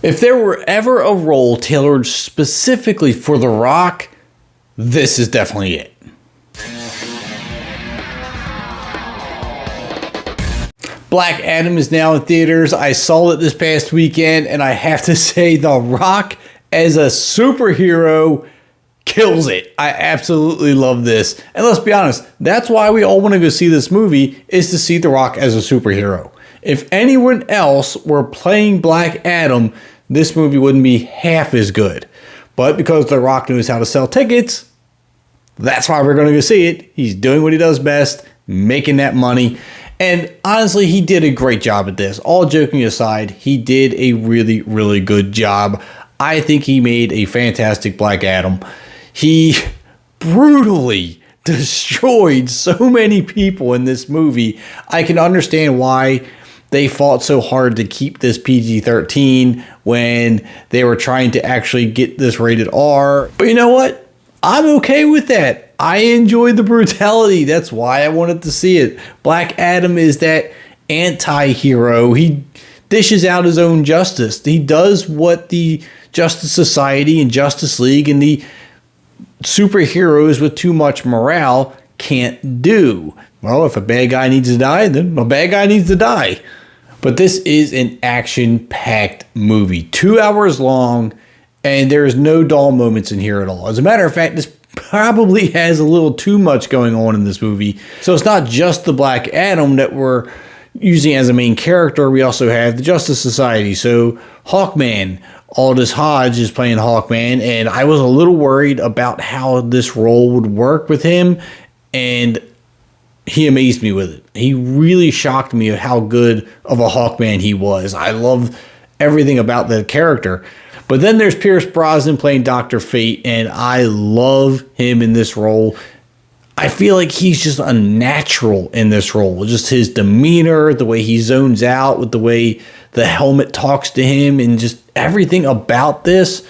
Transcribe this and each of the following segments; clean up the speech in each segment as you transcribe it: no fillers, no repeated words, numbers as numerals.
If there were ever a role tailored specifically for The Rock, this is definitely it. Balck Atom is now in theaters. I saw it this past weekend, and I have to say, The Rock as a superhero kills it. I absolutely love this. And let's be honest, that's why we all want to go see this movie, is to see The Rock as a superhero. If anyone else were playing Balck Atom, this movie wouldn't be half as good. But because The Rock knows how to sell tickets, that's why we're going to go see it. He's doing what he does best, making that money. And honestly, he did a great job at this. All joking aside, he did a really, really good job. I think he made a fantastic Balck Atom. He brutally destroyed so many people in this movie. I can understand why they fought so hard to keep this PG-13 when they were trying to actually get this rated R. But you know what? I'm okay with that. I enjoyed the brutality. That's why I wanted to see it. Balck Atom is that anti-hero. He dishes out his own justice. He does what the Justice Society and Justice League and the superheroes with too much morale can't do. Well, if a bad guy needs to die, then a bad guy needs to die. But this is an action-packed movie. 2 hours long, and there's no dull moments in here at all. As a matter of fact, this probably has a little too much going on in this movie. So it's not just the Balck Atom that we're using as a main character. We also have the Justice Society. So Hawkman, Aldous Hodge is playing Hawkman, and I was a little worried about how this role would work with him, and he amazed me with it. He really shocked me at how good of a Hawkman he was. I love everything about the character. But then there's Pierce Brosnan playing Dr. Fate, and I love him in this role. I feel like he's just a natural in this role. Just his demeanor, the way he zones out, with the way the helmet talks to him, and just everything about this.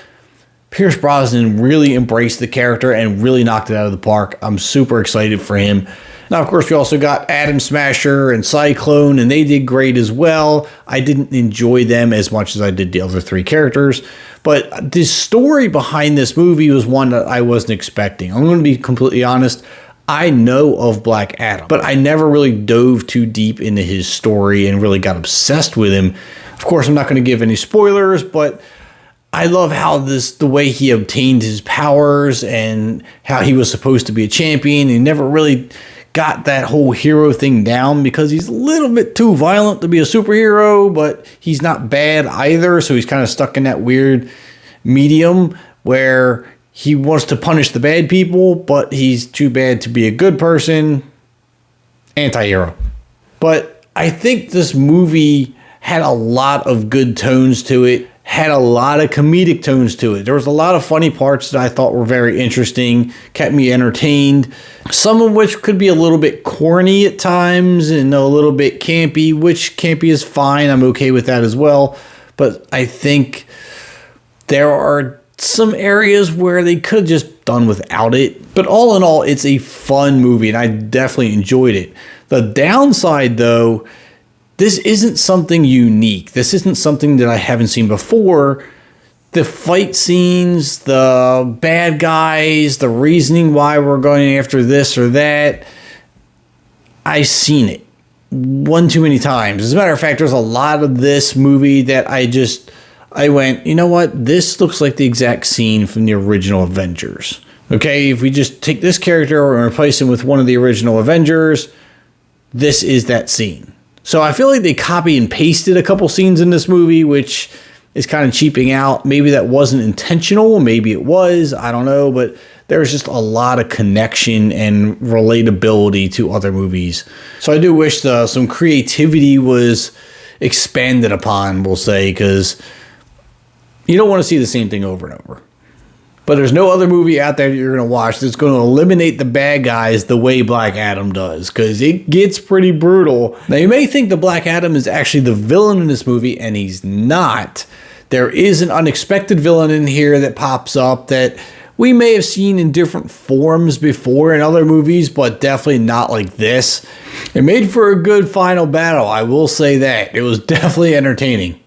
Pierce Brosnan really embraced the character and really knocked it out of the park. I'm super excited for him. Now, of course, we also got Atom Smasher and Cyclone, and they did great as well. I didn't enjoy them as much as I did the other three characters. But the story behind this movie was one that I wasn't expecting. I'm going to be completely honest. I know of Balck Atom, but I never really dove too deep into his story and really got obsessed with him. Of course, I'm not going to give any spoilers, but I love how the way he obtained his powers and how he was supposed to be a champion. He never really got that whole hero thing down because he's a little bit too violent to be a superhero, but he's not bad either. So he's kind of stuck in that weird medium where he wants to punish the bad people, but he's too bad to be a good person. Anti-hero. But I think this movie had a lot of good tones to it, had a lot of comedic tones to it. There was a lot of funny parts that I thought were very interesting, kept me entertained, some of which could be a little bit corny at times and a little bit campy, which campy is fine. I'm okay with that as well. But I think there are some areas where they could have just done without it. But all in all, it's a fun movie, and I definitely enjoyed it. The downside, though, this isn't something unique. This isn't something that I haven't seen before. The fight scenes, the bad guys, the reasoning why we're going after this or that, I've seen it one too many times. As a matter of fact, there's a lot of this movie that I went, you know what? This looks like the exact scene from the original Avengers. Okay, if we just take this character and replace him with one of the original Avengers, this is that scene. So I feel like they copy and pasted a couple scenes in this movie, which is kind of cheaping out. Maybe that wasn't intentional. Maybe it was. I don't know. But there's just a lot of connection and relatability to other movies. So I do wish some creativity was expanded upon, we'll say, because you don't want to see the same thing over and over. But there's no other movie out there that you're going to watch that's going to eliminate the bad guys the way Balck Atom does, because it gets pretty brutal. Now, you may think the Balck Atom is actually the villain in this movie, and he's not. There is an unexpected villain in here that pops up that we may have seen in different forms before in other movies, but definitely not like this. It made for a good final battle, I will say that. It was definitely entertaining.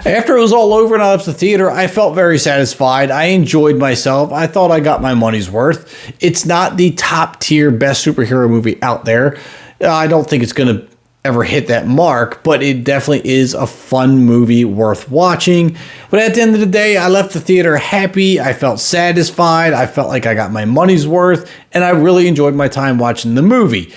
After it was all over and I left the theater, I felt very satisfied. I enjoyed myself. I thought I got my money's worth. It's not the top tier best superhero movie out there. I don't think it's going to ever hit that mark, but it definitely is a fun movie worth watching. But at the end of the day, I left the theater happy. I felt satisfied. I felt like I got my money's worth, and I really enjoyed my time watching the movie.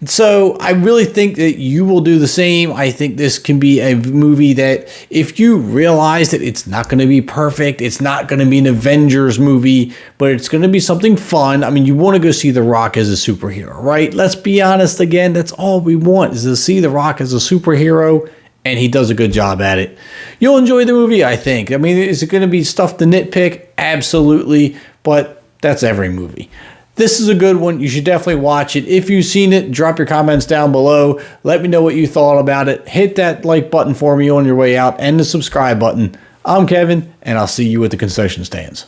So I really think that you will do the same. I think this can be a movie that if you realize that it's not going to be perfect, it's not going to be an Avengers movie, but it's going to be something fun. I mean, you want to go see The Rock as a superhero, right? Let's be honest again. That's all we want, is to see The Rock as a superhero, and he does a good job at it. You'll enjoy the movie, I think. I mean, is it going to be stuff to nitpick? Absolutely, but that's every movie. This is a good one. You should definitely watch it. If you've seen it, drop your comments down below. Let me know what you thought about it. Hit that like button for me on your way out and the subscribe button. I'm Kevin, and I'll see you at the concession stands.